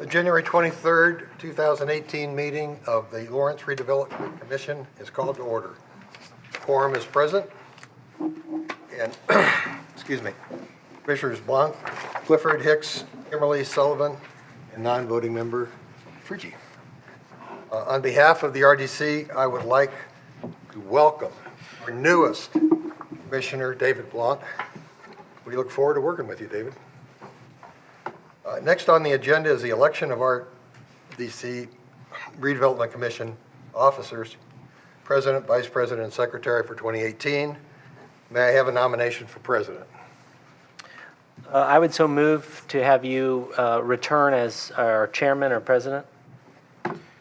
The January 23rd, 2018 meeting of the Lawrence Redevelopment Commission is called to order. Quorum is present, and, excuse me, Commissioners Blanc, Clifford, Hicks, Kimberly, Sullivan, and non-voting member Frigi. On behalf of the RDC, I would like to welcome our newest Commissioner, David Blanc. We look forward to working with you, David. Next on the agenda is the election of our RDC Redevelopment Commission officers, President, Vice President, and Secretary for 2018. May I have a nomination for President? I would so move to have you return as our Chairman or President.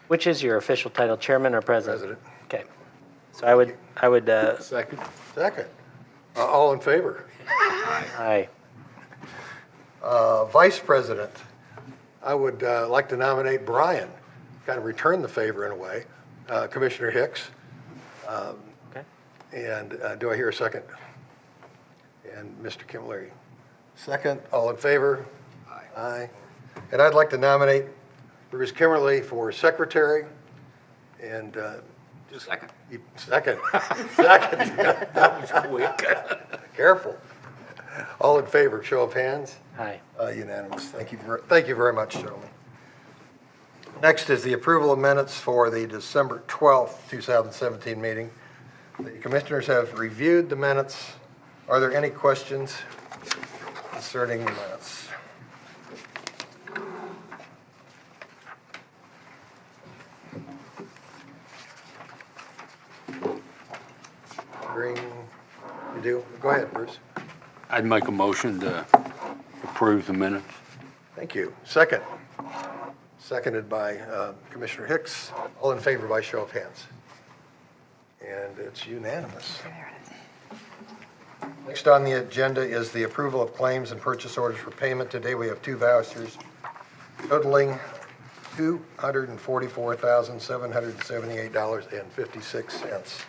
Which is your official title, Chairman or President? President. Okay. So I would. Second. Second. All in favor? Aye. Vice President, I would like to nominate Brian, kind of return the favor in a way, Commissioner Hicks. Okay. And do I hear a second? And Mr. Kimberly, second. All in favor? Aye. Aye. And I'd like to nominate Bruce Kimberly for Secretary. And just Second. Second. Second. That was quick. Careful. All in favor, show of hands. Aye. Unanimous. Thank you very much, gentlemen. Next is the approval of minutes for the December 12th, 2017 meeting. The commissioners have reviewed the minutes. Are there any questions concerning the minutes? Hearing, you do? Go ahead, Bruce. I'd make a motion to approve the minutes. Thank you. Second. Seconded by Commissioner Hicks. All in favor by show of hands. And it's unanimous. Next on the agenda is the approval of claims and purchase orders for payment. Today we have two vouchers totaling $244,778.56.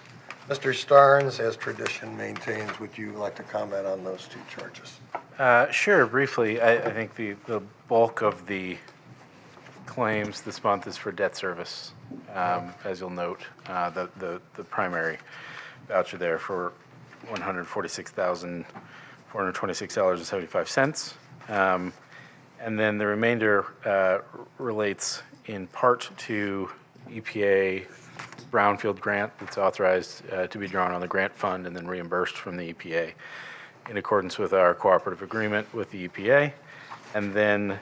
Mr. Starnes, as tradition maintains, would you like to comment on those two charges? Sure, briefly. I think the bulk of the claims this month is for debt service. As you'll note, the primary voucher there for $146,426.75. And then the remainder relates in part to EPA brownfield grant that's authorized to be drawn on the grant fund and then reimbursed from the EPA in accordance with our cooperative agreement with the EPA. And then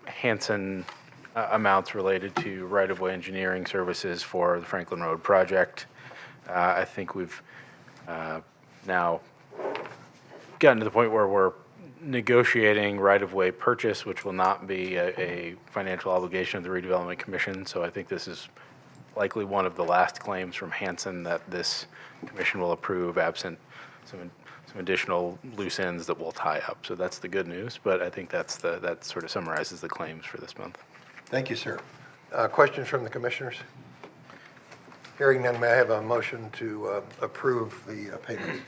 Hanson amounts related to right-of-way engineering services for the Franklin Road project. I think we've now gotten to the point where we're negotiating right-of-way purchase, which will not be a financial obligation of the Redevelopment Commission. So I think this is likely one of the last claims from Hanson that this commission will approve, absent some additional loose ends that we'll tie up. So that's the good news, but I think that sort of summarizes the claims for this month. Thank you, sir. Questions from the commissioners? Hearing none, may I have a motion to approve the payments?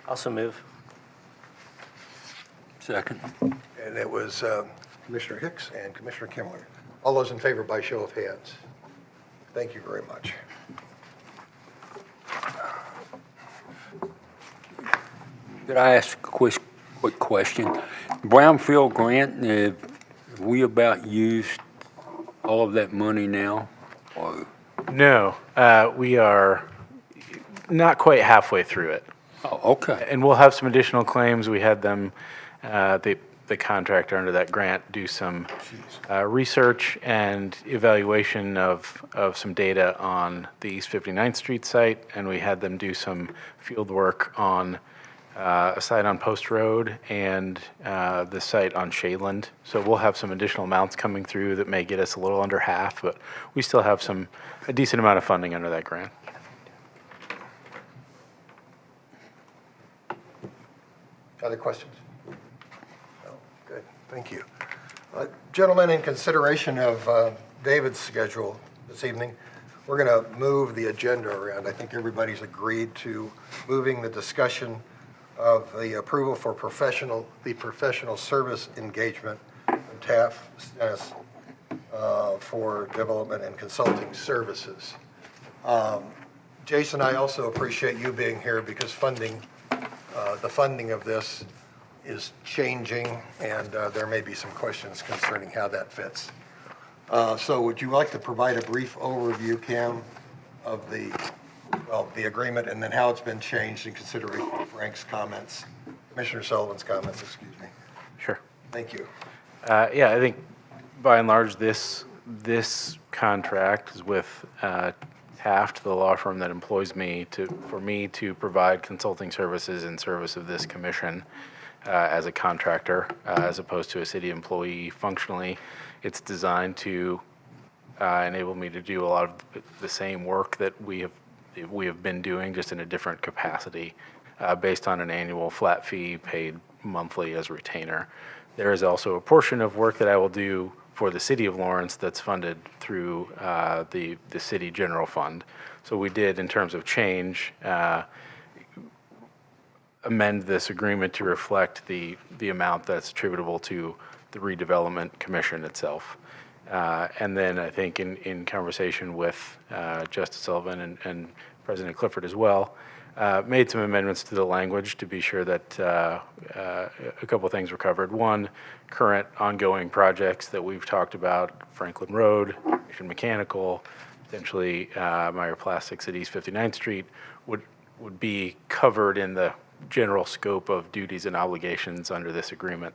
Also move. Second. And it was Commissioner Hicks and Commissioner Kimmler. All those in favor by show of hands. Thank you very much. Could I ask a quick question? Brownfield grant, have we about used all of that money now? Or? No, we are not quite halfway through it. Oh, okay. And we'll have some additional claims. We had them, the contractor under that grant, do some research and evaluation of some data on the East 59th Street site, and we had them do some field work on a site on Post Road and the site on Shadeland. So we'll have some additional amounts coming through that may get us a little under half, but we still have a decent amount of funding under that grant. Other questions? No? Good. Thank you. Gentlemen, in consideration of David's schedule this evening, we're going to move the agenda around. I think everybody's agreed to moving the discussion of the approval for the professional service engagement with TAF Stennis for development and consulting services. Jason, I also appreciate you being here because the funding of this is changing, and there may be some questions concerning how that fits. So would you like to provide a brief overview, Cam, of the agreement and then how it's been changed in consideration of Frank's comments, Commissioner Sullivan's comments, excuse me? Sure. Thank you. Yeah, I think by and large, this contract is with Taft, the law firm that employs me, for me to provide consulting services in service of this commission as a contractor, as opposed to a city employee. Functionally, it's designed to enable me to do a lot of the same work that we have been doing, just in a different capacity, based on an annual flat fee paid monthly as retainer. There is also a portion of work that I will do for the city of Lawrence that's funded through the city general fund. So we did, in terms of change, amend this agreement to reflect the amount that's attributable to the Redevelopment Commission itself. And then I think in conversation with Justice Sullivan and President Clifford as well, made some amendments to the language to be sure that a couple of things were covered. One, current ongoing projects that we've talked about, Franklin Road, Mission Mechanical, potentially Meyer Plastics at East 59th Street, would be covered in the general scope of duties and obligations under this agreement,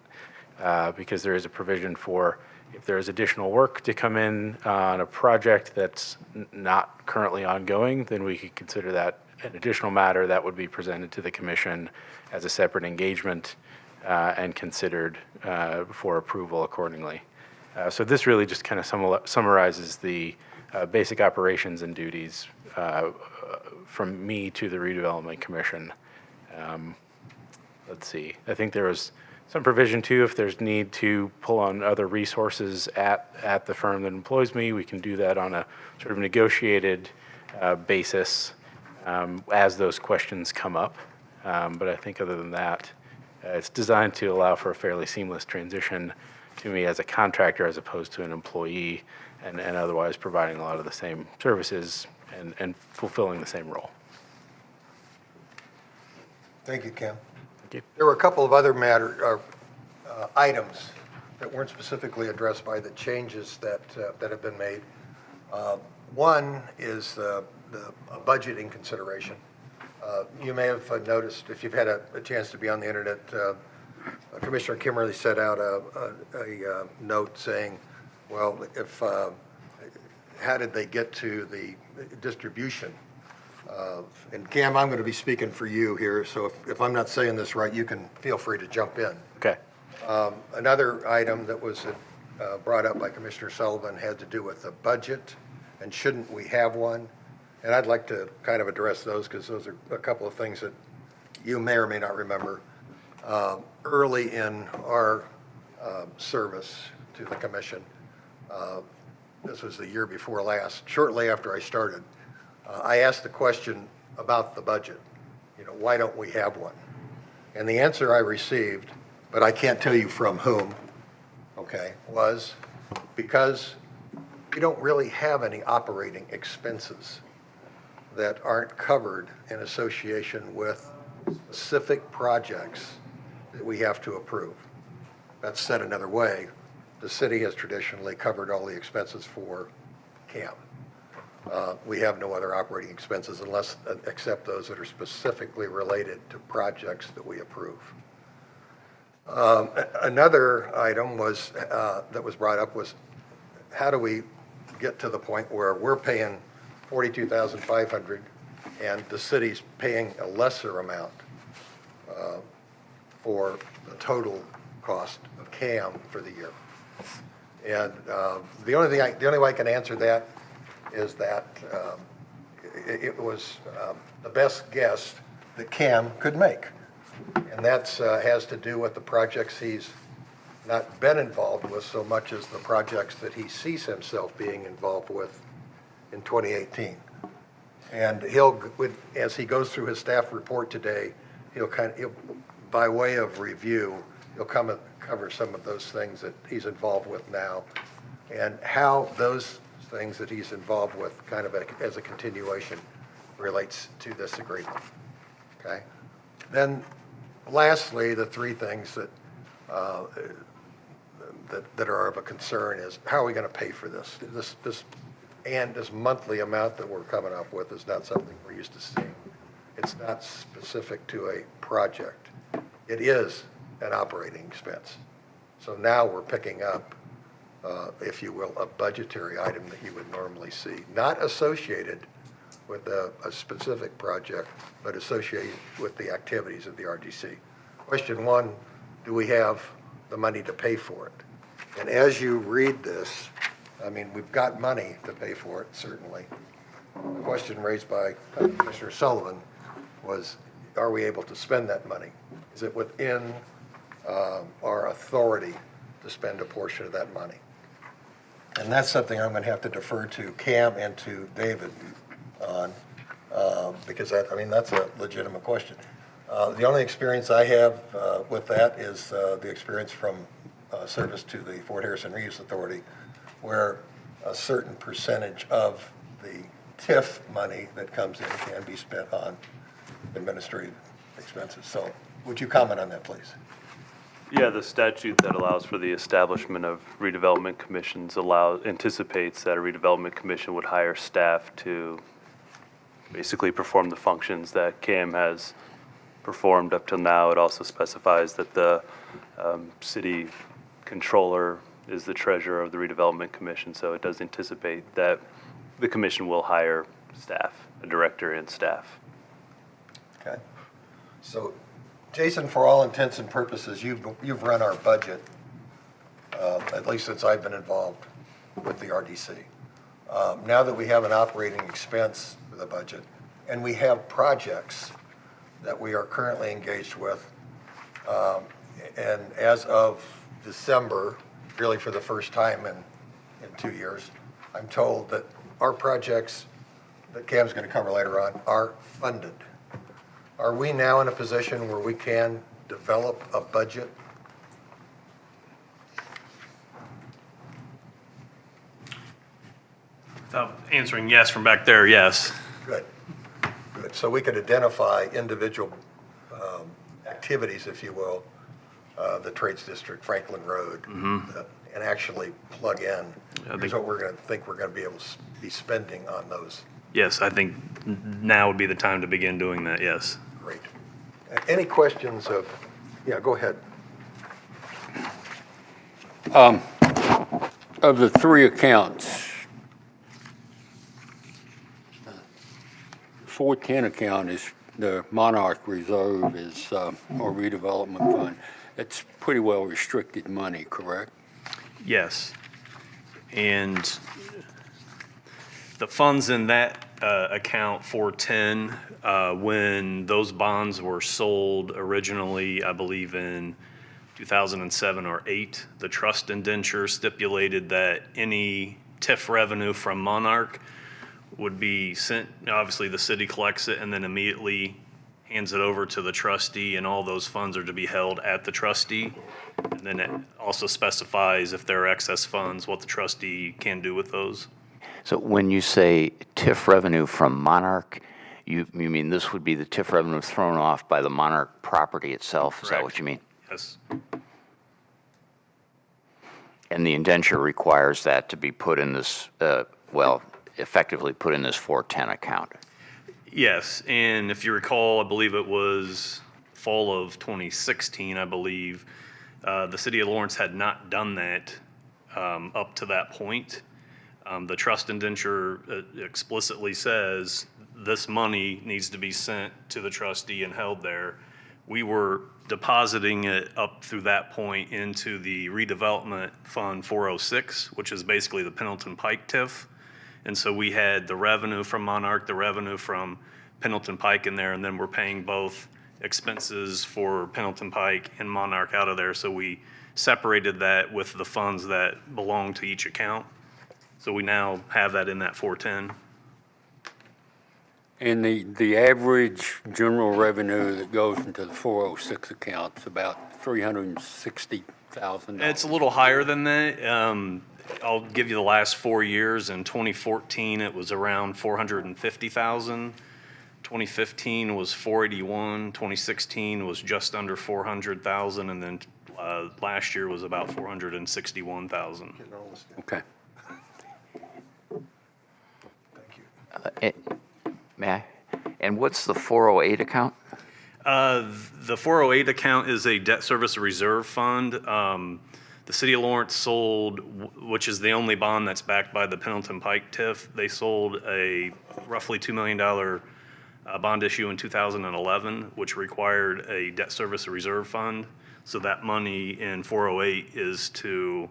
because there is a provision for if there is additional work to come in on a project that's not currently ongoing, then we could consider that an additional matter that would be presented to the commission as a separate engagement and considered for approval accordingly. So this really just kind of summarizes the basic operations and duties from me to the Redevelopment Commission. Let's see, I think there was some provision too, if there's need to pull on other resources at the firm that employs me, we can do that on a sort of negotiated basis as those questions come up. But I think other than that, it's designed to allow for a fairly seamless transition to me as a contractor as opposed to an employee, and otherwise providing a lot of the same services and fulfilling the same role. Thank you, Cam. Thank you. There were a couple of other items that weren't specifically addressed by the changes that have been made. One is the budgeting consideration. You may have noticed, if you've had a chance to be on the internet, Commissioner Kimmerly set out a note saying, well, how did they get to the distribution? And Cam, I'm going to be speaking for you here, so if I'm not saying this right, you can feel free to jump in. Okay. Another item that was brought up by Commissioner Sullivan had to do with the budget, and shouldn't we have one? And I'd like to kind of address those because those are a couple of things that you may or may not remember. Early in our service to the commission, this was the year before last, shortly after I started, I asked the question about the budget. Why don't we have one? And the answer I received, but I can't tell you from whom, okay, was because we don't really have any operating expenses that aren't covered in association with specific projects that we have to approve. That's said another way, the city has traditionally covered all the expenses for CAM. We have no other operating expenses except those that are specifically related to projects that we approve. Another item was that was brought up was how do we get to the point where we're paying $42,500 and the city's paying a lesser amount for the total cost of CAM for the year? And the only way I can answer that is that it was the best guess that CAM could make. And that has to do with the projects he's not been involved with so much as the projects that he sees himself being involved with in 2018. And as he goes through his staff report today, he'll, by way of review, he'll cover some of those things that he's involved with now, and how those things that he's involved with kind of as a continuation relates to this agreement, okay? Then lastly, the three things that are of a concern is, how are we going to pay for this? This monthly amount that we're coming up with is not something we're used to seeing. It's not specific to a project. It is an operating expense. So now we're picking up, if you will, a budgetary item that you would normally see, not associated with a specific project, but associated with the activities of the RDC. Question one, do we have the money to pay for it? And as you read this, I mean, we've got money to pay for it, certainly. The question raised by Commissioner Sullivan was, are we able to spend that money? Is it within our authority to spend a portion of that money? And that's something I'm going to have to defer to Cam and to David on, because that's a legitimate question. The only experience I have with that is the experience from service to the Fort Harrison Reeves Authority, where a certain percentage of the TIF money that comes in can be spent on administrative expenses. So would you comment on that, please? Yeah, the statute that allows for the establishment of redevelopment commissions anticipates that a redevelopment commission would hire staff to basically perform the functions that CAM has performed up till now. It also specifies that the city controller is the treasurer of the redevelopment commission, so it does anticipate that the commission will hire staff, a director and staff. Okay. So, Jason, for all intents and purposes, you've run our budget, at least since I've been involved with the RDC. Now that we have an operating expense for the budget, and we have projects that we are currently engaged with, and as of December, really for the first time in 2 years, I'm told that our projects that Cam's going to cover later on are funded. Are we now in a position where we can develop a budget? Without answering yes from back there, yes. Good. So we could identify individual activities, if you will, the Trades District, Franklin Road, and actually plug in. Here's what we're going to be able to be spending on those. Yes, I think now would be the time to begin doing that, yes. Great. Any questions of, yeah, go ahead. Of the three accounts, 410 account is the Monarch Reserve is our redevelopment fund. It's pretty well restricted money, correct? Yes. And the funds in that account 410, when those bonds were sold originally, I believe in 2007 or 8, the trust indenture stipulated that any TIF revenue from Monarch would be sent, obviously the city collects it and then immediately hands it over to the trustee, and all those funds are to be held at the trustee. And then it also specifies if there are excess funds, what the trustee can do with those. So when you say TIF revenue from Monarch, you mean this would be the TIF revenue thrown off by the Monarch property itself? Is that what Correct. you mean? Yes. And the indenture requires that to be put in this, effectively put in this 410 account. Yes, and if you recall, I believe it was fall of 2016, I believe, the city of Lawrence had not done that up to that point. The trust indenture explicitly says this money needs to be sent to the trustee and held there. We were depositing it up through that point into the redevelopment fund 406, which is basically the Pendleton Pike TIF. And so we had the revenue from Monarch, the revenue from Pendleton Pike in there, and then we're paying both expenses for Pendleton Pike and Monarch out of there. So we separated that with the funds that belong to each account. So we now have that in that 410. And the average general revenue that goes into the 406 account is about $360,000. It's a little higher than that. I'll give you the last 4 years. In 2014, it was around 450,000. 2015 was 481. 2016 was just under 400,000, and then last year was about 461,000. Okay. May I? And what's the 408 account? The 408 account is a debt service reserve fund. The city of Lawrence sold, which is the only bond that's backed by the Pendleton Pike TIF. They sold a roughly $2 million bond issue in 2011, which required a debt service reserve fund. So that money in 408 is to,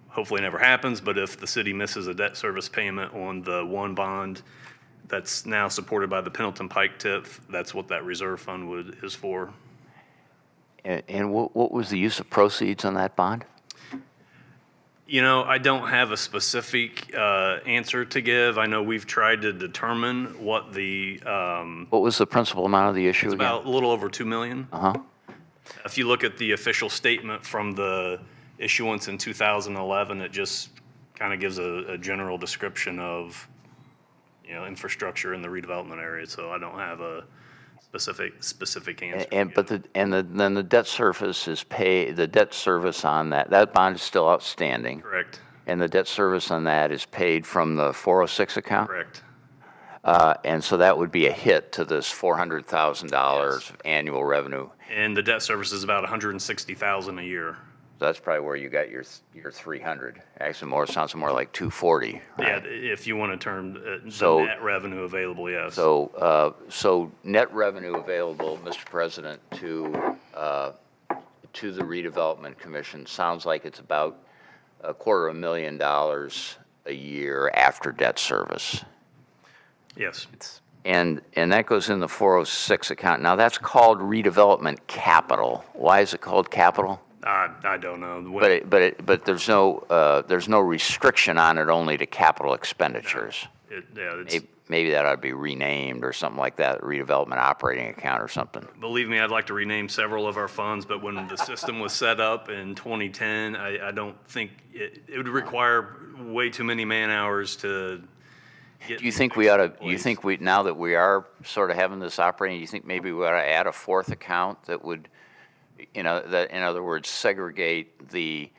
hopefully it never happens, but if the city misses a debt service payment on the one bond that's now supported by the Pendleton Pike TIF, that's what that reserve fund is for. And what was the use of proceeds on that bond? You know, I don't have a specific answer to give. I know we've tried to determine what the, What was the principal amount of the issue it's again? about a little over 2 million. Uh-huh. If you look at the official statement from the issuance in 2011, it just kind of gives a general description of, you know, infrastructure in the redevelopment area. So I don't have a specific answer. Then the debt service is the debt service on that bond is still outstanding. Correct. And the debt service on that is paid from the 406 account? Correct. And so that would be a hit to this $400,000 of annual revenue. And the debt service is about 160,000 a year. So that's probably where you got your 300. Actually, sounds more like 240. Yeah, Right? if you want to term the So- net revenue available, yes. So net revenue available, Mr. President, to the Redevelopment Commission sounds like it's about $250,000 a year after debt service. Yes. And that goes in the 406 account. Now, that's called redevelopment capital. Why is it called capital? I don't know. But there's no restriction on it, only to capital expenditures. Maybe that ought to be renamed or something like that, redevelopment operating account or something. Believe me, I'd like to rename several of our funds, but when the system was set up in 2010, I don't think it would require way too many man-hours to get. Do you think we ought to, now that we are sort of having this operating, do you think maybe we ought to add a fourth account that would, that, in other words, segregate the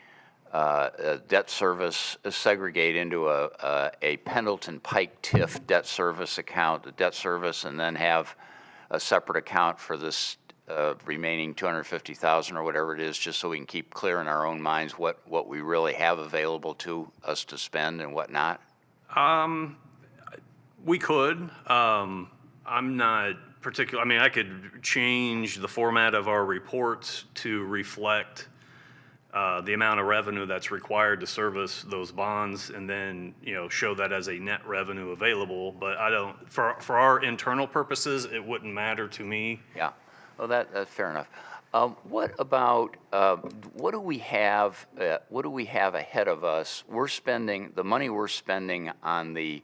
debt service, segregate into a Pendleton Pike TIF debt service account, the debt service, and then have a separate account for this remaining 250,000 or whatever it is, just so we can keep clear in our own minds what we really have available to us to spend and what not? We could. I'm not particular. I mean, I could change the format of our reports to reflect the amount of revenue that's required to service those bonds, and then show that as a net revenue available. But I don't. For our internal purposes, it wouldn't matter to me. Yeah. Well, that's fair enough. What about what do we have? What do we have ahead of us? We're spending the money we're spending on the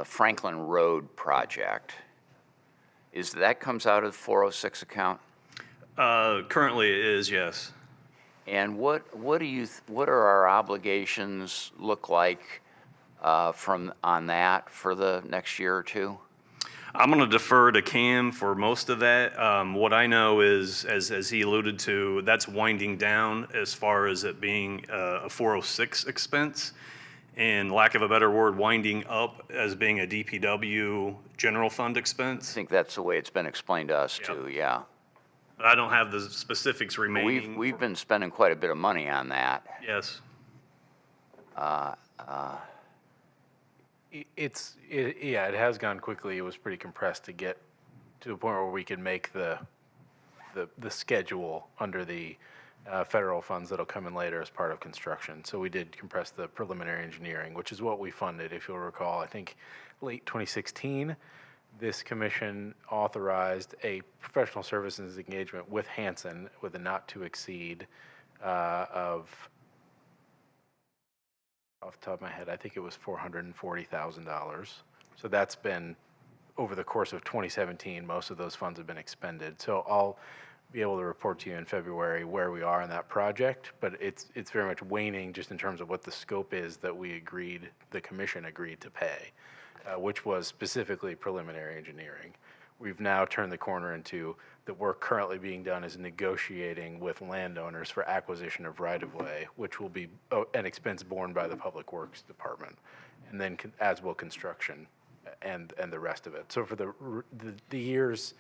Franklin Road project. That comes out of the 406 account? Currently, it is, yes. And what are our obligations look like on that for the next year or two? I'm going to defer to Cam for most of that. What I know is, as he alluded to, that's winding down as far as it being a 406 expense, and lack of a better word, winding up as being a DPW general fund I expense. think that's the way it's been explained to us too, yeah. I don't have the specifics remaining. We've been spending quite a bit of money on that. Yes. It has gone quickly. It was pretty compressed to get to a point where we could make the schedule under the federal funds that'll come in later as part of construction. So we did compress the preliminary engineering, which is what we funded, if you'll recall. I think late 2016, this commission authorized a professional services engagement with Hanson with a not to exceed of, off the top of my head, I think it was $440,000. So that's been over the course of 2017, most of those funds have been expended. So I'll be able to report to you in February where we are in that project, but it's very much waning just in terms of what the scope is that the commission agreed to pay, which was specifically preliminary engineering. We've now turned the corner into the work currently being done is negotiating with landowners for acquisition of right-of-way, which will be an expense borne by the Public Works Department, and then as will construction and the rest of it. So for the years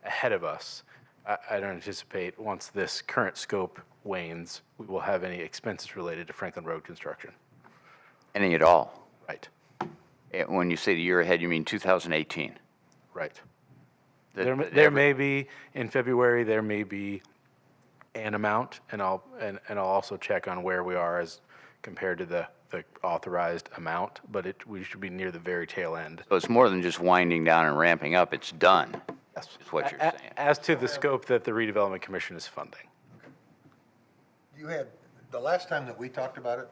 ahead of us, I don't anticipate, once this current scope wanes, we will have any expenses related to Franklin Road construction. Any at all? Right, When you say the year ahead, you mean 2018? right. That There may be, in February, there may be an amount, and I'll also check on where we are as compared to the authorized amount, but we should be near the very tail end. So it's more than just winding down and ramping up, it's done, Yes. is what you're saying. As to the scope that the redevelopment commission is funding. You had, the last time that we talked about it,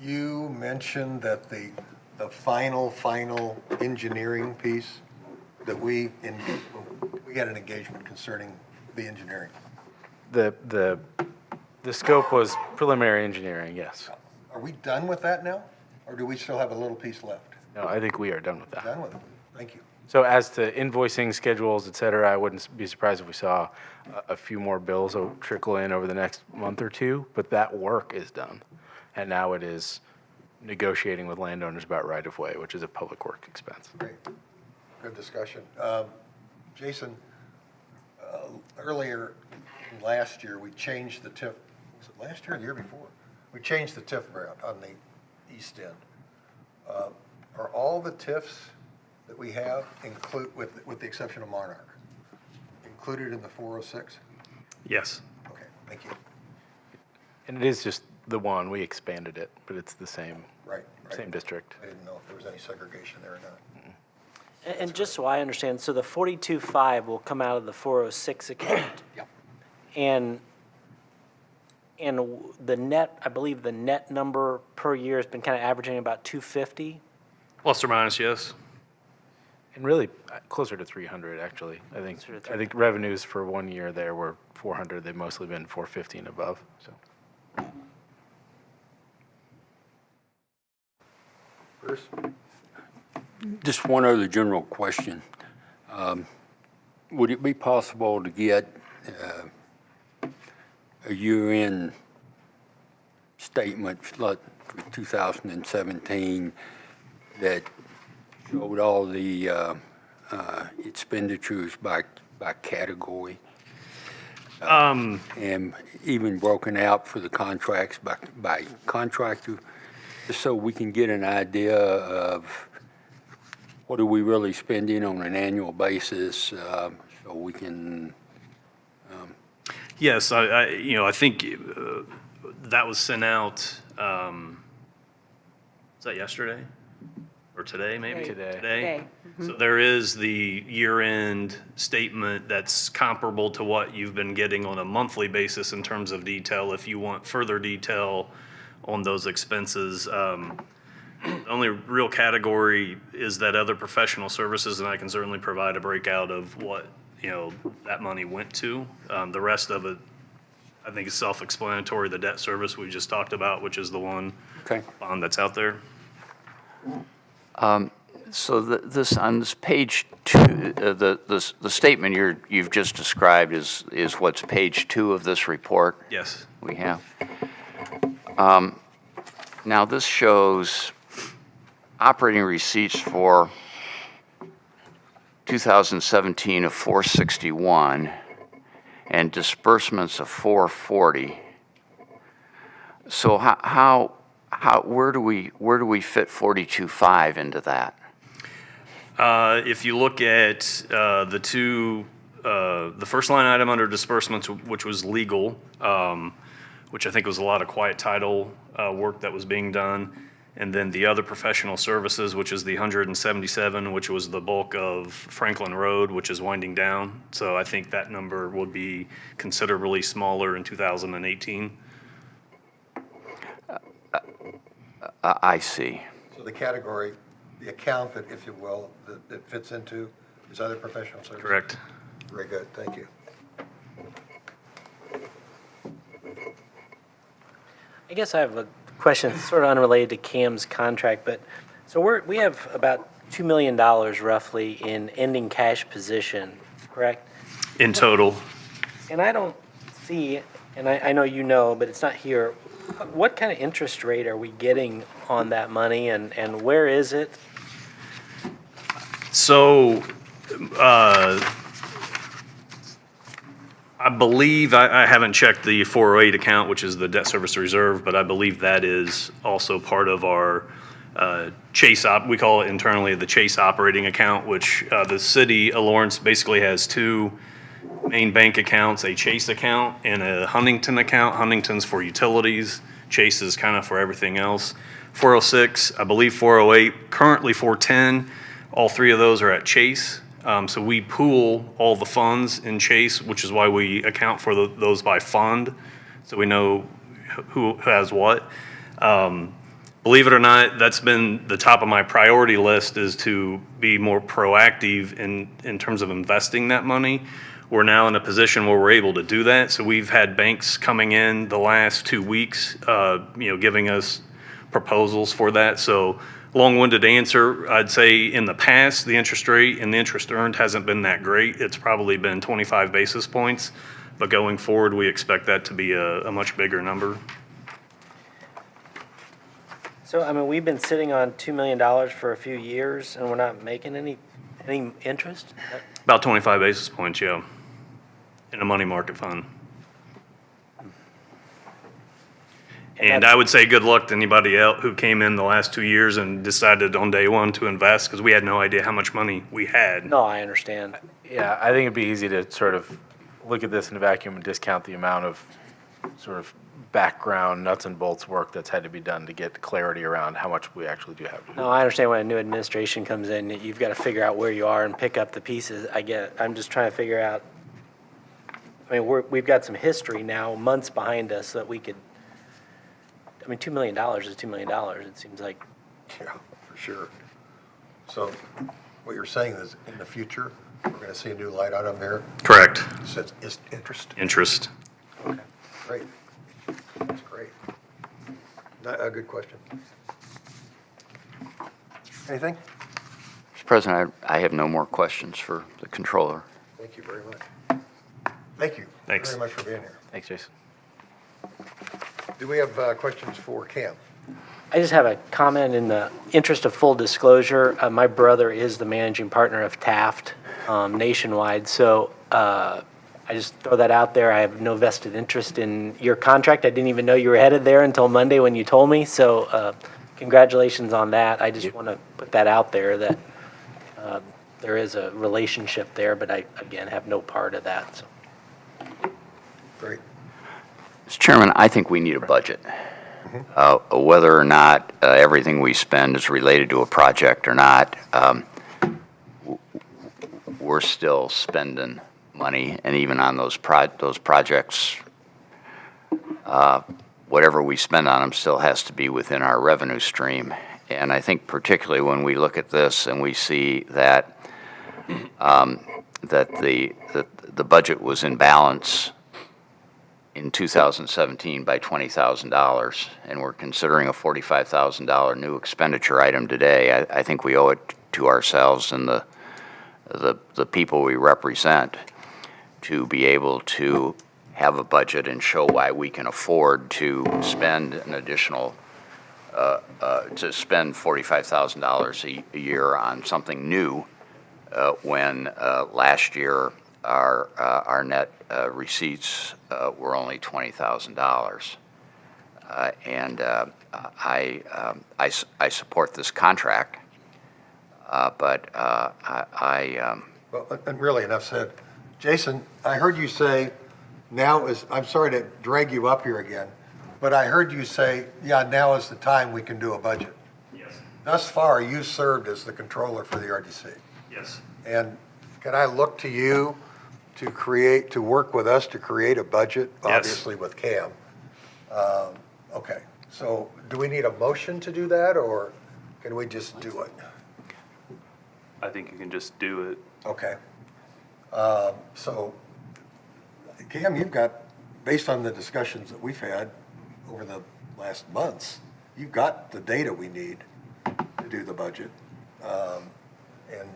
you mentioned that the final engineering piece, that we had an engagement concerning the engineering. The scope was preliminary engineering, yes. Are we done with that now, or do we still have a little piece left? No, I think we are done with that. Done with it? Thank you. So as to invoicing schedules, et cetera, I wouldn't be surprised if we saw a few more bills trickle in over the next month or two, but that work is done. And now it is negotiating with landowners about right-of-way, which is a public work expense. Great. Good discussion. Jason, earlier last year, we changed the TIF, was it last year or the year before? We changed the TIF route on the east end. Are all the TIFs that we have with the exception of Monarch, included in the 406? Yes. Okay, thank you. And it is just the one, we expanded it, but it's the same, Right. same district. I didn't know if there was any segregation there or not. And just so I understand, so the 42.5 will come out of the 406 account? Yep. And the net, I believe the net number per year has been kind of averaging about 250? Plus or minus, yes. And really closer to 300, actually. I think revenues for 1 year there were 400. They've mostly been 450 and above, so. Bruce? Just one other general question. Would it be possible to get a year-end statement for 2017 that showed all the expenditures by category? And even broken out for the contracts by contractor, just so we can get an idea of what are we really spending on an annual basis, so we can. Yes, I think that was sent out, was that yesterday? Or today, maybe? Today. Today. So there is the year-end statement that's comparable to what you've been getting on a monthly basis in terms of detail. If you want further detail on those expenses, the only real category is that other professional services, and I can certainly provide a breakout of what, that money went to. The rest of it, I think, is self-explanatory. The debt service we just talked about, which is the one bond that's out there. So this, on this page 2, the statement you've just described is what's page 2 of this report Yes. we have. Now this shows operating receipts for 2017 of 461 and disbursements of 440. So where do we fit 42.5 into that? If you look at the first line item under disbursements, which was legal, which I think was a lot of quiet title work that was being done, and then the other professional services, which is the 177, which was the bulk of Franklin Road, which is winding down. So I think that number would be considerably smaller in 2018. I see. So the category the account that, if you will, that fits into his other professional services? Correct. Very good, thank you. I guess I have a question sort of unrelated to Cam's contract, but, so we have about $2 million roughly in ending cash position, correct? In total, And I don't see, and I know you know, but it's not here, what kind of interest rate are we getting on that money, and where is it? so, I believe, I haven't checked the 408 account, which is the debt service reserve, but I believe that is also part of our we call it internally the Chase operating account, which the city of Lawrence basically has two main bank accounts, a Chase account and a Huntington account. Huntington's for utilities, Chase is kind of for everything else. 406, I believe 408, currently 410, all three of those are at Chase. So we pool all the funds in Chase, which is why we account for those by fund, so we know who has what. Believe it or not, that's been the top of my priority list, is to be more proactive in terms of investing that money. We're now in a position where we're able to do that. So we've had banks coming in the last 2 weeks, giving us proposals for that. So long-winded answer, I'd say in the past, the interest rate and the interest earned hasn't been that great. It's probably been 25 basis points. But going forward, we expect that to be a much bigger number. So, I mean, we've been sitting on $2 million for a few years, and we're not making any interest? About 25 basis points, yeah, in a money market fund. And I would say good luck to anybody else who came in the last 2 years and decided on day one to invest, because we had no idea how much money we had. No, I understand. Yeah, I think it'd be easy to sort of look at this in a vacuum and discount the amount of sort of background nuts and bolts work that's had to be done to get clarity around how much we actually do have to do. No, I understand when a new administration comes in, that you've got to figure out where you are and pick up the pieces. I get it. I'm just trying to figure out, I mean, we've got some history now, months behind us, that we could, I mean, $2 million is $2 million. It seems like, Yeah, for sure. So what you're saying is, in the future, we're going to see a new light item here, Correct. says is interest. Interest. Great. That's great. A good question. Anything? Mr. President, I have no more questions for the controller. Thank you very much. Thank you. Thanks. Very much for being here. Thanks, Jason. Do we have questions for Cam? I just have a comment in the interest of full disclosure. My brother is the managing partner of Taft nationwide, so I just throw that out there. I have no vested interest in your contract. I didn't even know you were headed there until Monday when you told me, so congratulations on that. I just want to put that out there, that there is a relationship there, but I, again, have no part of that. So. Great. Mr. Chairman, I think we need a budget. Whether or not everything we spend is related to a project or not, we're still spending money, and even on those projects, whatever we spend on them still has to be within our revenue stream. And I think particularly when we look at this and we see that that the budget was in balance in 2017 by $20,000, and we're considering a $45,000 new expenditure item today, I think we owe it to ourselves and the people we represent to be able to have a budget and show why we can afford to spend an additional, to spend $45,000 a year on something new when last year our net receipts were only $20,000. And I support this contract, but Well, and really, enough said. Jason, I heard you say now is, I'm sorry to drag you up here again, but I heard you say, yeah, now is the time we can do a budget. Yes. Thus far, you served as the controller for the RDC. Yes. And can I look to you to work with us to create a budget, Yes. obviously with Cam? Okay, so do we need a motion to do that, or can we just do it? I think you can just do it. Okay. So, Cam, you've got, based on the discussions that we've had over the last months, you've got the data we need to do the budget. And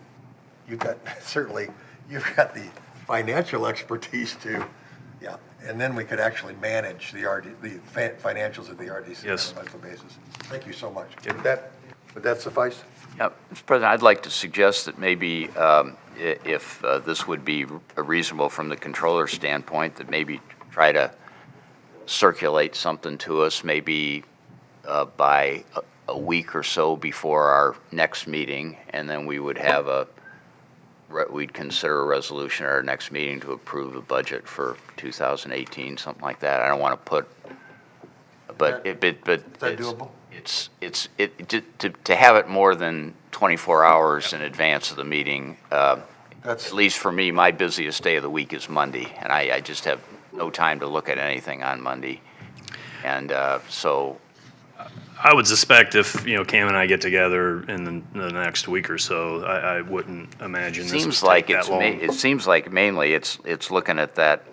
you've got, certainly, you've got the financial expertise to, yeah. And then we could actually manage the financials of the RDC Yes. on a monthly basis. Thank you so much. Yep. Would that suffice? Yeah, Mr. President, I'd like to suggest that maybe if this would be reasonable from the controller's standpoint, that maybe try to circulate something to us maybe by a week or so before our next meeting, and then we would have we'd consider a resolution at our next meeting to approve the budget for 2018, something like that. I don't want to put, but Is that doable? To have it more than 24 hours in advance of the meeting, at least for me, my busiest day of the week is Monday, and I just have no time to look at anything on Monday. And so, I would suspect if, Cam and I get together in the next week or so, I wouldn't imagine this would seems take like that long. it seems like mainly it's looking at that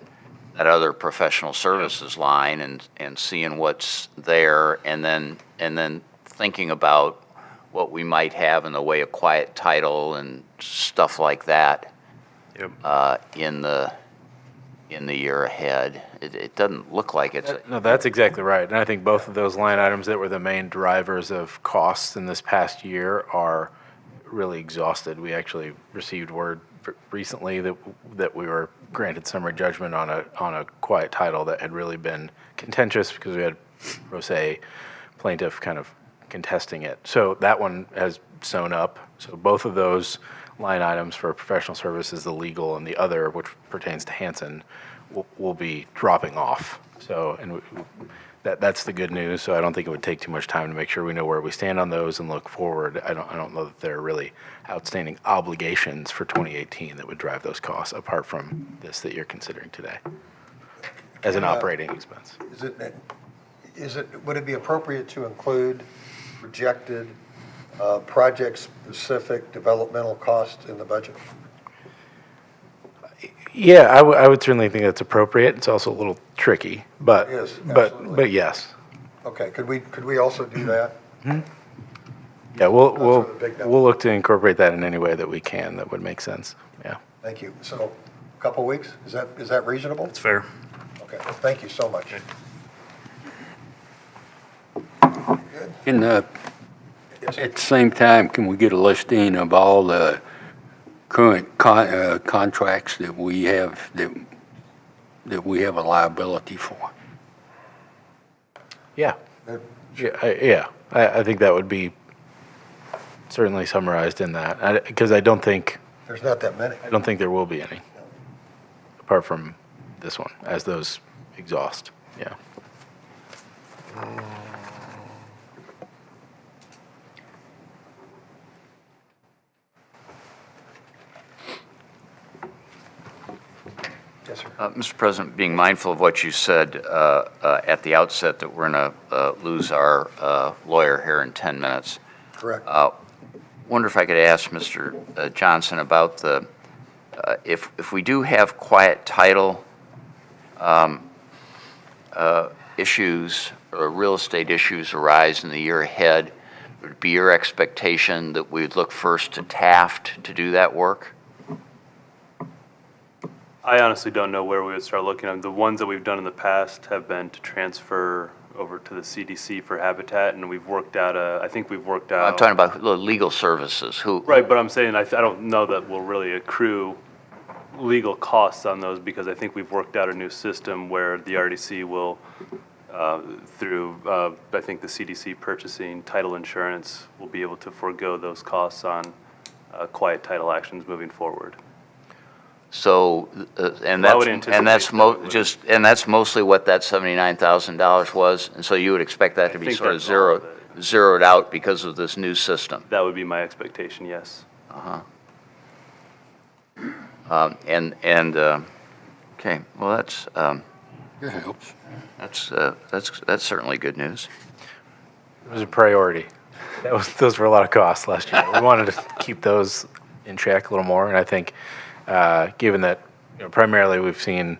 other professional services line and seeing what's there, and then thinking about what we might have in the way of quiet title and stuff like that. Yep. In the year ahead. It doesn't look like it's. No, that's exactly right. And I think both of those line items that were the main drivers of costs in this past year are really exhausted. We actually received word recently that we were granted summary judgment on a quiet title that had really been contentious because we had pro se plaintiff kind of contesting it. So that one has sewn up. So both of those line items for professional services, the legal and the other, which pertains to Hanson, will be dropping off. So, and that's the good news. So I don't think it would take too much time to make sure we know where we stand on those and look forward. I don't know that there are really outstanding obligations for 2018 that would drive those costs apart from this that you're considering today as an operating expense. Would it be appropriate to include projected project-specific developmental costs in the budget? Yeah, I would certainly think that's appropriate. It's also a little tricky, but It is, absolutely. but yes. Okay, could we also do that? Yeah, we'll sort of the big number. we'll look to incorporate that in any way that we can that would make sense. Yeah. Thank you. So, a couple weeks, is that reasonable? It's fair. Okay, thank you so much. At the same time, can we get a listing of all the current contracts that we have, that we have a liability for? Yeah. I think that would be certainly summarized in that, because I don't think There's not that many. there will be any, apart from this one, as those exhaust. Yeah. Yes, sir. Mr. President, being mindful of what you said at the outset, that we're going to lose our lawyer here in 10 minutes. Correct. Wonder if I could ask Mr. Johnson about the, if we do have quiet title issues or real estate issues arise in the year ahead, would it be your expectation that we'd look first to Taft to do that work? I honestly don't know where we would start looking at. The ones that we've done in the past have been to transfer over to the CDC for Habitat, and we've worked out I think we've worked out. I'm talking about the legal services. Right, but I'm saying I don't know that we'll really accrue legal costs on those, because I think we've worked out a new system where the RDC will, through, I think the CDC purchasing title insurance, will be able to forego those costs on quiet title actions moving forward. So, and I would that's, anticipate and that's that we would. that's mostly what that $79,000 was? And so you would expect that to be think sort of that's all of zeroed out because of this new system? That would be my expectation, yes. Okay, well, That helps. that's certainly good news. It was a priority. Those were a lot of costs last year. We wanted to keep those in check a little more. And I think, given that, primarily we've seen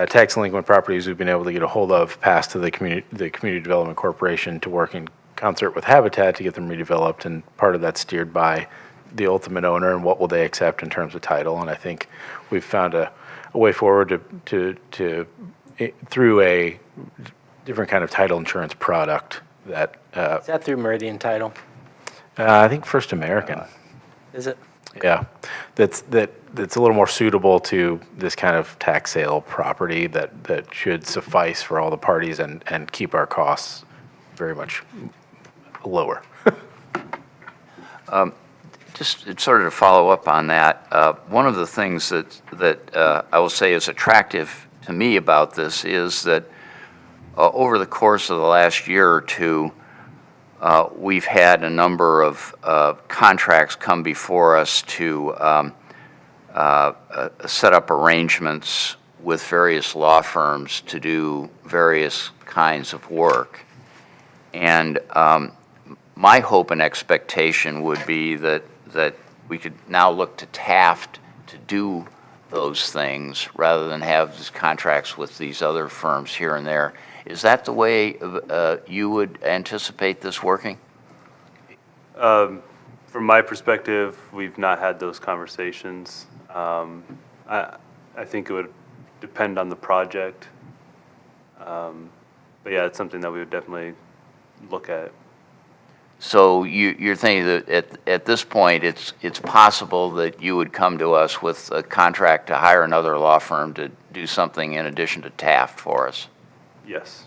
tax delinquent properties we've been able to get a hold of passed to the Community Development Corporation to work in concert with Habitat to get them redeveloped, and part of that's steered by the ultimate owner and what will they accept in terms of title. And I think we've found a way forward through a different kind of title insurance product that Is that through Meridian Title? I think First American. Is it? Yeah, that's a little more suitable to this kind of tax sale property that should suffice for all the parties and keep our costs very much lower. Just sort of to follow up on that, one of the things that I will say is attractive to me about this is that over the course of the last year or two, we've had a number of contracts come before us to set up arrangements with various law firms to do various kinds of work. And my hope and expectation would be that we could now look to Taft to do those things rather than have these contracts with these other firms here and there. Is that the way you would anticipate this working? From my perspective, we've not had those conversations. I think it would depend on the project. But yeah, it's something that we would definitely look at. So you're thinking that at this point, it's possible that you would come to us with a contract to hire another law firm to do something in addition to Taft for us? Yes.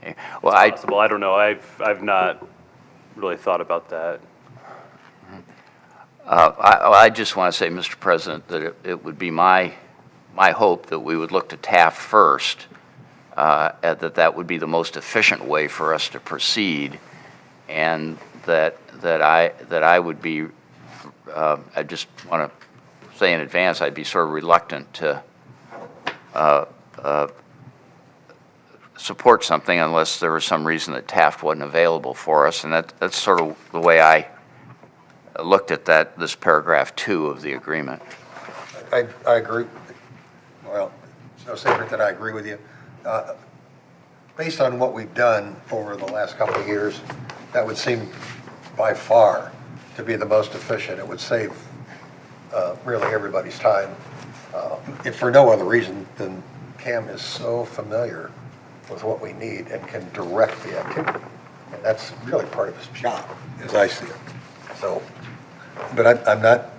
Okay. Well, Possible. I don't know. I've not really thought about that. I just want to say, Mr. President, that it would be my hope that we would look to Taft first, that would be the most efficient way for us to proceed, and that I would be, I just want to say in advance, I'd be sort of reluctant to support something unless there was some reason that Taft wasn't available for us, and that's sort of the way I looked at this paragraph 2 of the agreement. I agree. Well, it's no secret that I agree with you. Based on what we've done over the last couple of years, that would seem by far to be the most efficient. It would save really everybody's time. If for no other reason than Cam is so familiar with what we need and can direct the activity. And that's really part of his job, as I see it. So, but I'm not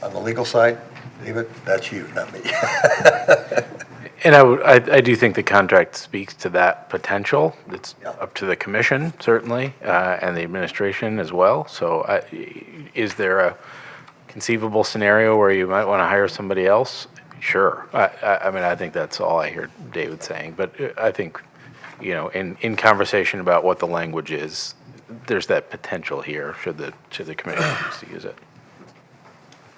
on the legal side, David, that's you, not me. And I do think the contract speaks to that potential. It's Yeah. up to the commission, certainly, and the administration as well. So is there a conceivable scenario where you might want to hire somebody else? Sure. I mean, I think that's all I hear David saying. But I think, in conversation about what the language is, there's that potential here should the commission choose to use it.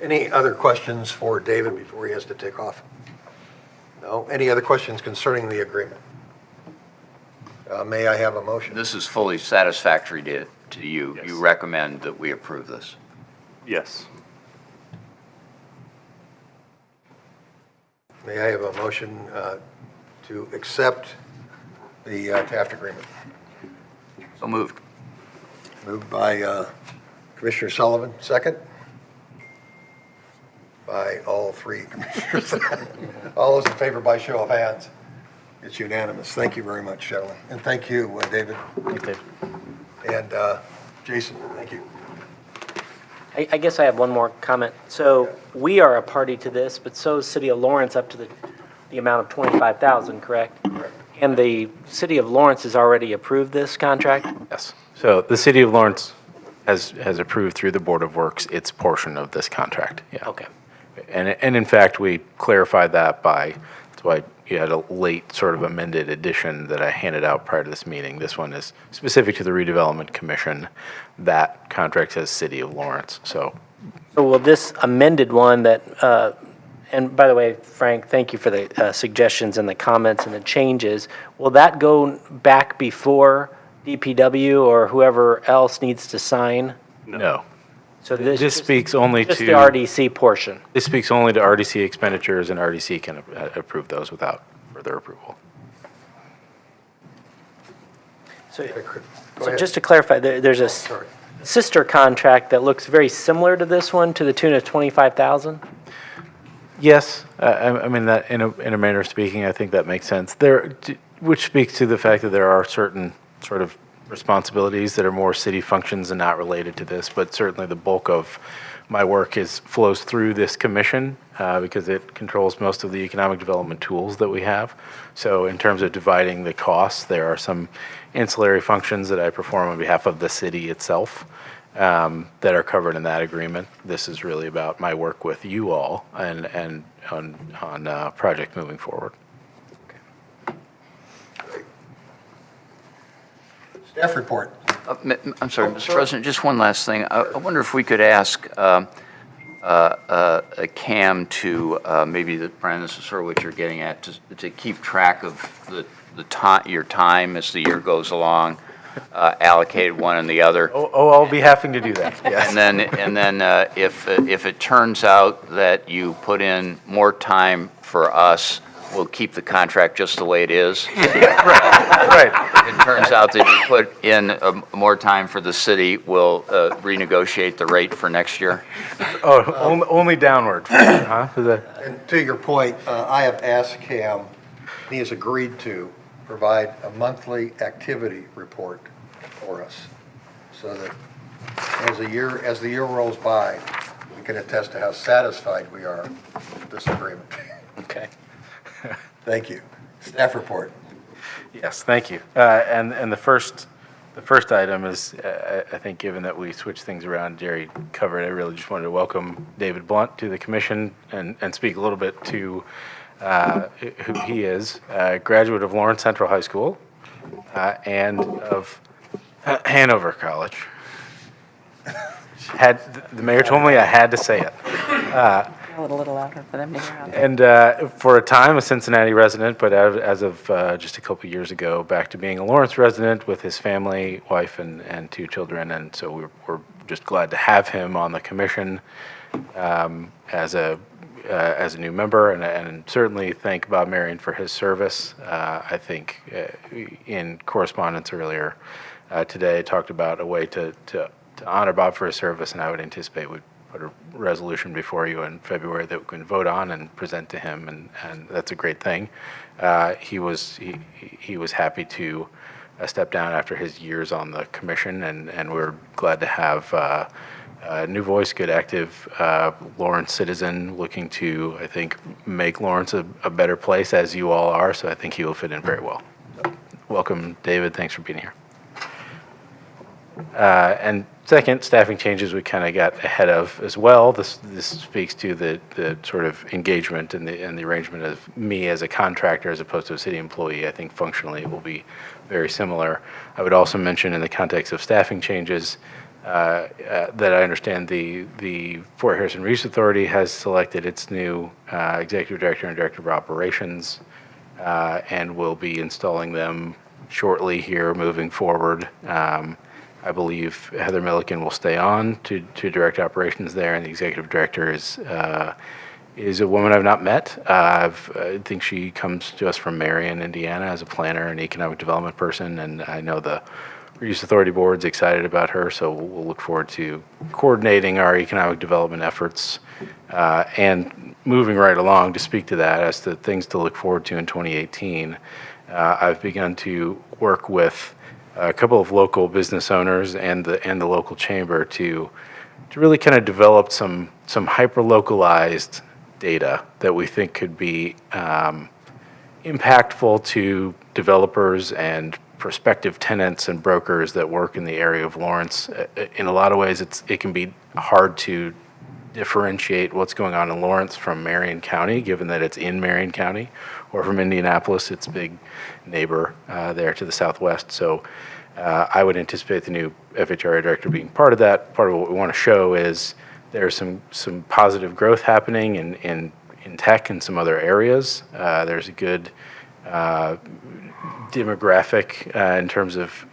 Any other questions for David before he has to take off? No? Any other questions concerning the agreement? May I have a motion? This is fully satisfactory to you. Yes. You recommend that we approve this? Yes. May I have a motion to accept the Taft agreement? So moved. Moved by Commissioner Sullivan, second? By all three commissioners. All those in favor by show of hands. It's unanimous. Thank you very much, gentlemen. And thank you, David. Thanks, Dave. And Jason, thank you. I guess I have one more comment. So we are a party to this, but so is City of Lawrence up to the amount of $25,000, correct? Correct. And the City of Lawrence has already approved this contract? Yes. So the city of Lawrence has approved through the Board of Works its portion of this contract. Yeah. Okay. And in fact, we clarified that that's why you had a late sort of amended edition that I handed out prior to this meeting. This one is specific to the Redevelopment Commission. That contract says City of Lawrence, So will this amended one that, and by the way, Frank, thank you for the suggestions and the comments and the changes. Will that go back before DPW or whoever else needs to sign? no. So This speaks only just the to- RDC portion. This speaks only to RDC expenditures, and RDC can approve those without further approval. So, Go so ahead. just to clarify, there's a Sorry. sister contract that looks very similar to this one to the tune of 25,000? Yes, I mean, that, in a manner of speaking, I think that makes sense. Which speaks to the fact that there are certain sort of responsibilities that are more city functions and not related to this, but certainly the bulk of my work flows through this commission because it controls most of the economic development tools that we have. So in terms of dividing the costs, there are some ancillary functions that I perform on behalf of the city itself that are covered in that agreement. This is really about my work with you all and on project moving forward. Staff report. I'm sorry, Oh, Mr. sorry. President, just one last thing. I wonder if we could ask Cam to, maybe, Brian, this is sort of what you're getting at, to keep track of your time as the year goes along, allocated one and the other. I'll be happy to do that, yes. And then if it turns out that you put in more time for us, we'll keep the contract just the way it is. Right. If it turns out that you put in more time for the city, we'll renegotiate the rate for next year. Oh, only downward, huh? Is that- And to your point, I have asked Cam, and he has agreed to provide a monthly activity report for us so that as the year rolls by, we can attest to how satisfied we are with this agreement. Okay. Thank you. Staff report. Yes, thank you. And the first item is, I think, given that we switched things around, Jerry covered, I really just wanted to welcome David Blunt to the commission and speak a little bit to who he is. Graduate of Lawrence Central High School and of Hanover College. The mayor told me I had to say it. A little louder for them to hear out. And for a time, a Cincinnati resident, but as of just a couple years ago, back to being a Lawrence resident with his family, wife, and 2 children. And so we're just glad to have him on the commission as a new member, and certainly thank Bob Marion for his service. I think in correspondence earlier today, talked about a way to honor Bob for his service, and I would anticipate we'd put a resolution before you in February that we can vote on and present to him, and that's a great thing. He was happy to step down after his years on the commission, and we're glad to have a new voice, good, active Lawrence citizen looking to, I think, make Lawrence a better place, as you all are, so I think he will fit in very well. Welcome, David. Thanks for being here. And second, staffing changes we kind of got ahead of as well. This speaks to the sort of engagement and the arrangement of me as a contractor as opposed to a city employee. I think functionally it will be very similar. I would also mention in the context of staffing changes that I understand the Fort Harrison Reach Authority has selected its new executive director and director of operations and will be installing them shortly here moving forward. I believe Heather Milliken will stay on to direct operations there, and the executive director is a woman I've not met. I think she comes to us from Marion, Indiana, as a planner and economic development person, and I know the Reuse Authority Board's excited about her, so we'll look forward to coordinating our economic development efforts and moving right along to speak to that as to things to look forward to in 2018. I've begun to work with a couple of local business owners and the local chamber to really kind of develop some hyper-localized data that we think could be impactful to developers and prospective tenants and brokers that work in the area of Lawrence. In a lot of ways, it can be hard to differentiate what's going on in Lawrence from Marion County, given that it's in Marion County, or from Indianapolis, its big neighbor there to the southwest. So I would anticipate the new FHRA director being part of that. Part of what we want to show is there's some positive growth happening in tech and some other areas. There's a good demographic in terms of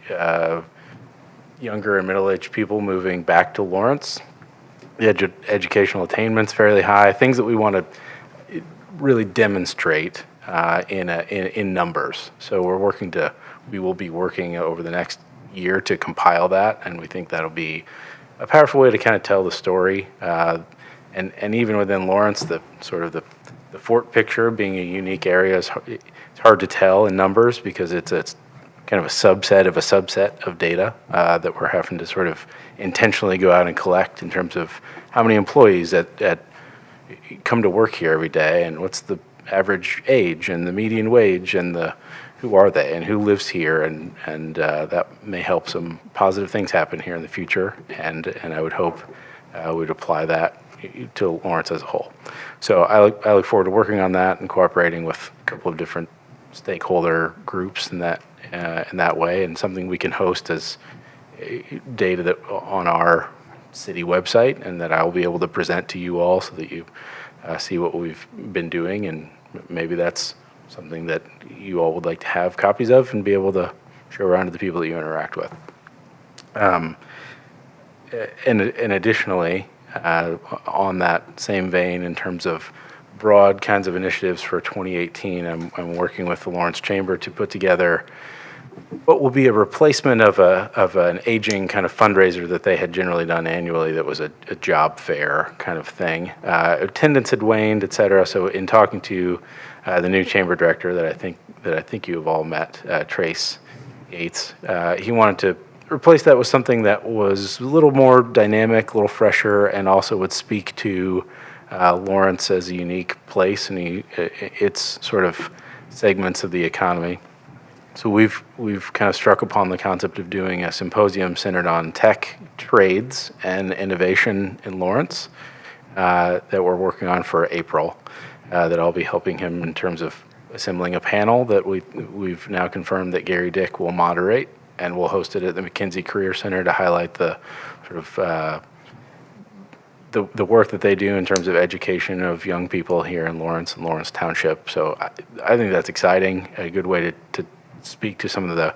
younger and middle-aged people moving back to Lawrence. the educational attainment's fairly high, things that we want to really demonstrate in numbers. So we will be working over the next year to compile that, and we think that'll be a powerful way to kind of tell the story. And even within Lawrence, the fort picture being a unique area it's hard to tell in numbers because it's kind of a subset of data that we're having to sort of intentionally go out and collect in terms of how many employees that come to work here every day and what's the average age and the median wage and who are they and who lives here and that may help some positive things happen here in the future and I would hope we'd apply that to Lawrence as a whole. So I look forward to working on that and cooperating with a couple of different stakeholder groups in that way, and something we can host as data that on our city website, and that I will be able to present to you all so that you see what we've been doing, and maybe that's something that you all would like to have copies of and be able to show around to the people that you interact with. And additionally, on that same vein, in terms of broad kinds of initiatives for 2018, I'm working with the Lawrence Chamber to put together what will be a replacement of an aging kind of fundraiser that they had generally done annually that was a job fair kind of thing. Attendance had waned, et cetera. So in talking to the new chamber director that I think you have all met, Trace Yates, he wanted to replace that with something that was a little more dynamic, a little fresher, and also would speak to Lawrence as a unique place and its sort of segments of the economy. So we've kind of struck upon the concept of doing a symposium centered on tech, trades, and innovation in Lawrence that we're working on for April. That I'll be helping him in terms of assembling a panel that we've now confirmed that Gary Dick will moderate, and we'll host it at the McKinsey Career Center to highlight the sort of the work that they do in terms of education of young people here in Lawrence and Lawrence Township. So I think that's exciting, a good way to speak to some of the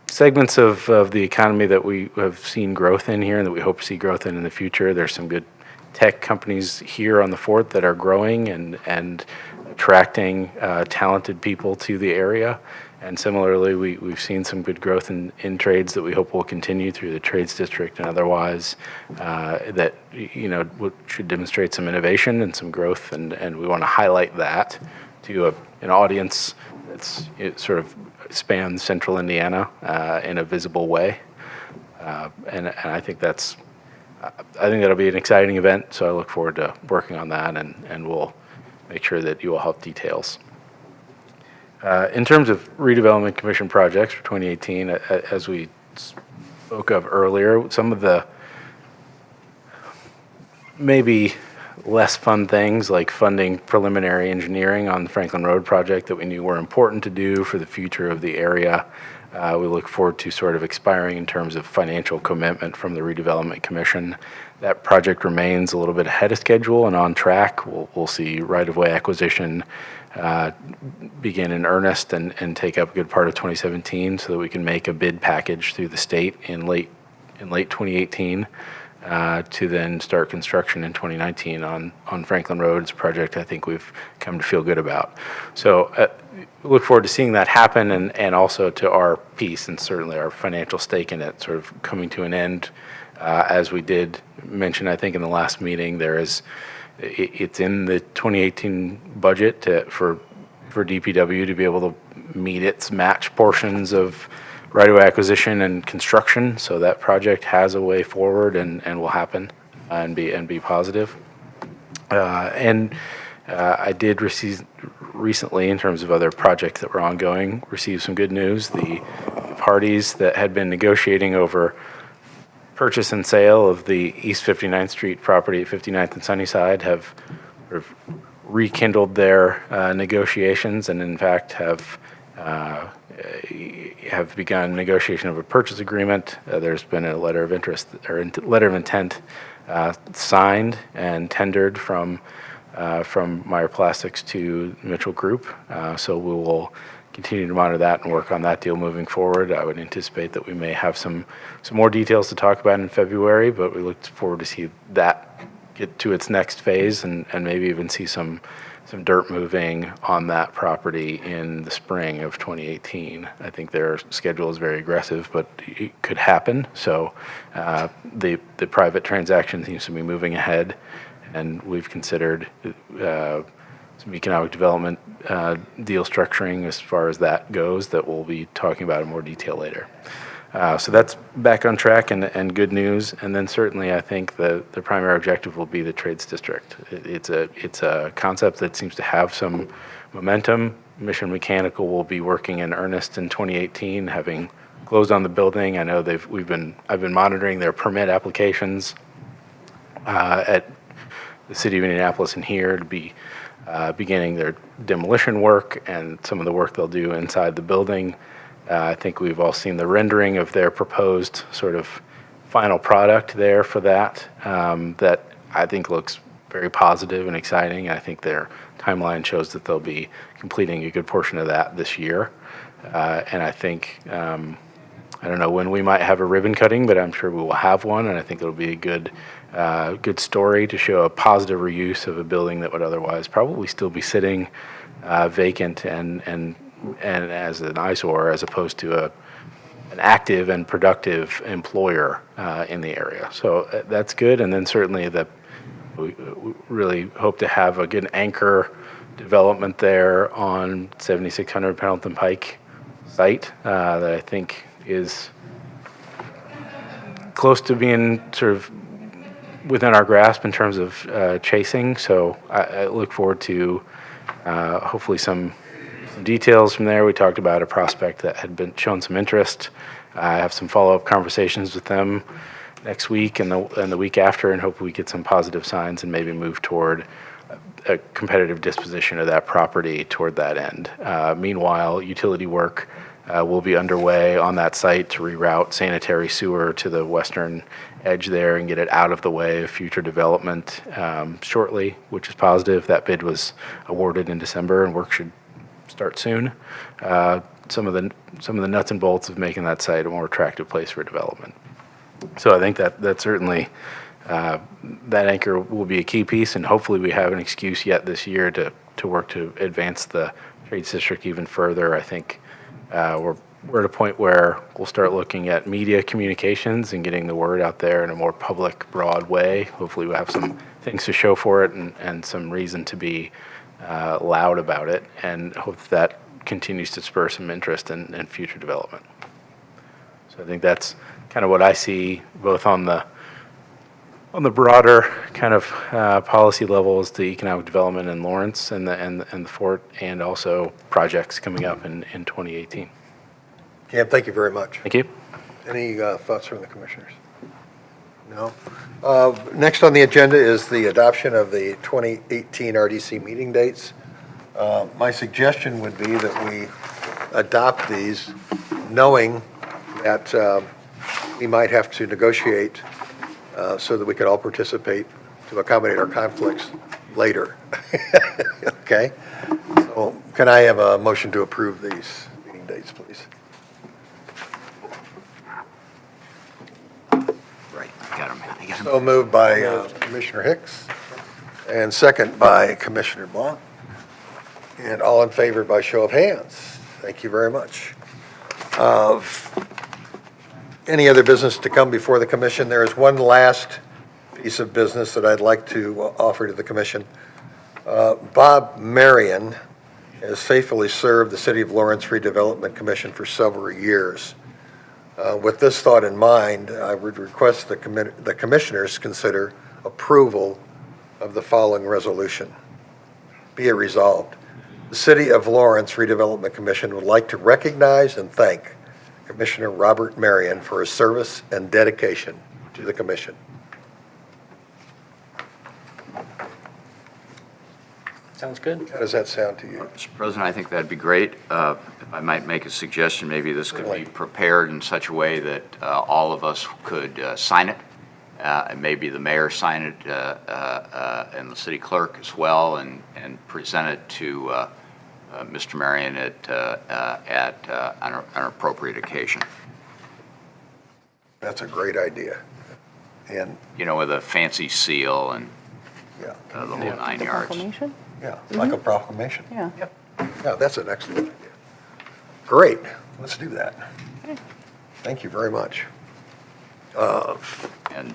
segments of the economy that we have seen growth in here and that we hope to see growth in the future. There's some good tech companies here on the fort that are growing and attracting talented people to the area. And similarly, we've seen some good growth in trades that we hope will continue through the trades district and otherwise that should demonstrate some innovation and some growth, and we want to highlight that to an audience it sort of spans central Indiana in a visible way, and I think that'll be an exciting event. So I look forward to working on that, and we'll make sure that you will have details. In terms of redevelopment commission projects for 2018, as we spoke of earlier, some of the maybe less fun things like funding preliminary engineering on the Franklin Road project that we knew were important to do for the future of the area. We look forward to sort of expiring in terms of financial commitment from the Redevelopment Commission. That project remains a little bit ahead of schedule and on track. We'll see right-of-way acquisition begin in earnest and take up a good part of 2017 so that we can make a bid package through the state in late 2018 to then start construction in 2019 on Franklin Road. It's a project I think we've come to feel good about. So look forward to seeing that happen and also to our piece and certainly our financial stake in it sort of coming to an end. As we did mention, I think in the last meeting, it's in the 2018 budget for DPW to be able to meet its match portions of right-of-way acquisition and construction. So that project has a way forward and will happen and be positive. I did receive recently, in terms of other projects that were ongoing, received some good news. The parties that had been negotiating over purchase and sale of the East 59th Street property at 59th and Sunnyside have sort of rekindled their negotiations and in fact have begun negotiation of a purchase agreement. There's been a letter of interest or letter of intent signed and tendered from Meyer Plastics to Mitchell Group. So we will continue to monitor that and work on that deal moving forward. I would anticipate that we may have some more details to talk about in February, but we look forward to see that get to its next phase and maybe even see some dirt moving on that property in the spring of 2018. I think their schedule is very aggressive, but it could happen. So the private transaction seems to be moving ahead, and we've considered some economic development deal structuring as far as that goes that we'll be talking about in more detail later. So that's back on track and good news. And then certainly I think the primary objective will be the trades district. It's a concept that seems to have some momentum. Mission Mechanical will be working in earnest in 2018, having closed on the building. I know I've been monitoring their permit applications at the city of Indianapolis and here to be beginning their demolition work and some of the work they'll do inside the building. I think we've all seen the rendering of their proposed sort of final product there for that, that I think looks very positive and exciting. I think their timeline shows that they'll be completing a good portion of that this year. And I think, I don't know when we might have a ribbon cutting, but I'm sure we will have one, and I think it'll be a good story to show a positive reuse of a building that would otherwise probably still be sitting vacant and as an eyesore, as opposed to an active and productive employer in the area. So that's good. And then certainly we really hope to have a good anchor development there on 7600 Pendleton Pike site that I think is close to being sort of within our grasp in terms of chasing. So I look forward to hopefully some details from there. We talked about a prospect that had been shown some interest. I have some follow-up conversations with them next week and the week after, and hope we get some positive signs and maybe move toward a competitive disposition of that property toward that end. Meanwhile, utility work will be underway on that site to reroute sanitary sewer to the western edge there and get it out of the way of future development shortly, which is positive. That bid was awarded in December, and work should start soon. Some of the nuts and bolts of making that site a more attractive place for development. So I think that certainly that anchor will be a key piece, and hopefully we have an excuse yet this year to work to advance the trades district even further. I think we're at a point where we'll start looking at media communications and getting the word out there in a more public, broad way. Hopefully we'll have some things to show for it and some reason to be loud about it, and hope that continues to spur some interest in future development. So I think that's kind of what I see both on the broader kind of policy levels, the economic development in Lawrence and the fort, and also projects coming up in 2018. Cam, thank you very much. Thank you. Any thoughts from the commissioners? No? Next on the agenda is the adoption of the 2018 RDC meeting dates. My suggestion would be that we adopt these knowing that we might have to negotiate so that we could all participate to accommodate our conflicts later. Okay? So can I have a motion to approve these meeting dates, please? Right, I got 'em. So moved by Commissioner Hicks and second by Commissioner Blanc. And all in favor by show of hands. Thank you very much. Any other business to come before the commission? There is one last piece of business that I'd like to offer to the commission. Bob Marion has faithfully served the City of Lawrence Redevelopment Commission for several years. With this thought in mind, I would request the commissioners consider approval of the following resolution. Be it resolved. The City of Lawrence Redevelopment Commission would like to recognize and thank Commissioner Robert Marion for his service and dedication to the commission. Sounds good. How does that sound to you? Mr. President, I think that'd be great. If I might make a suggestion, maybe this could be prepared in such a way that all of us could sign it. And maybe the mayor sign it and the city clerk as well, and present it to Mr. Marion at an appropriate occasion. That's a great idea. And, You know, with a fancy seal and yeah, the whole 9 yards. Proclamation? yeah, like a proclamation. Yeah. Yeah, that's an excellent idea. Great, let's do that. Thank you very much. And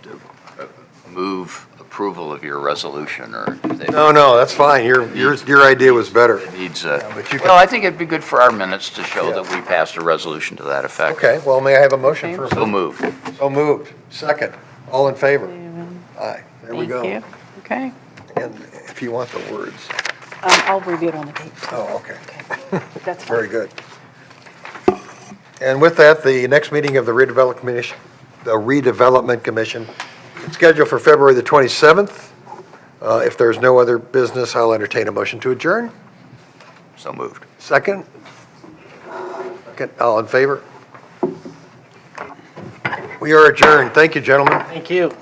move approval of your resolution, or that No, that's fine, your idea was better. needs but you can- well, I think it'd be good for our minutes to show that we passed a resolution to that effect. Okay, well, may I have a motion for? So moved. So moved. Second. All in favor? Aye. There we go. Thank you. Okay. And if you want the words. I'll review it on the tape. Oh, okay. That's fine. Very good. And with that, the next meeting of the Redevelopment Commission is scheduled for February the 27th. If there's no other business, I'll entertain a motion to adjourn. So moved. Second? Second. All in favor? We are adjourned. Thank you, gentlemen. Thank you.